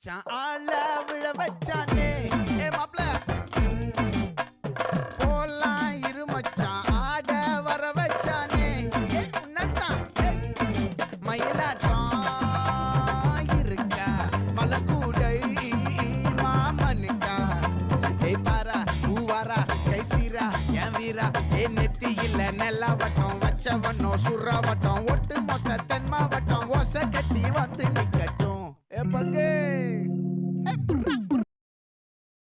மச்சான் ஆள விழ வச்சானே ஏ மாப்ள போலாம் இரு மச்சான் ஆட வர வச்சானே ஏ உன்னதான் மயிலாட்டம் இருக்கா மலக்கூடை மாமனுக்கா ஏய் பாரா பூவாரா கைசீரா என் வீரா ஏ நெத்தி இல்ல நெல்லா வட்டம் வச்சவனோ சுறா வட்டம் ஒட்டு மொத்த தென் மாவட்டம் ஓசை கட்டி வந்து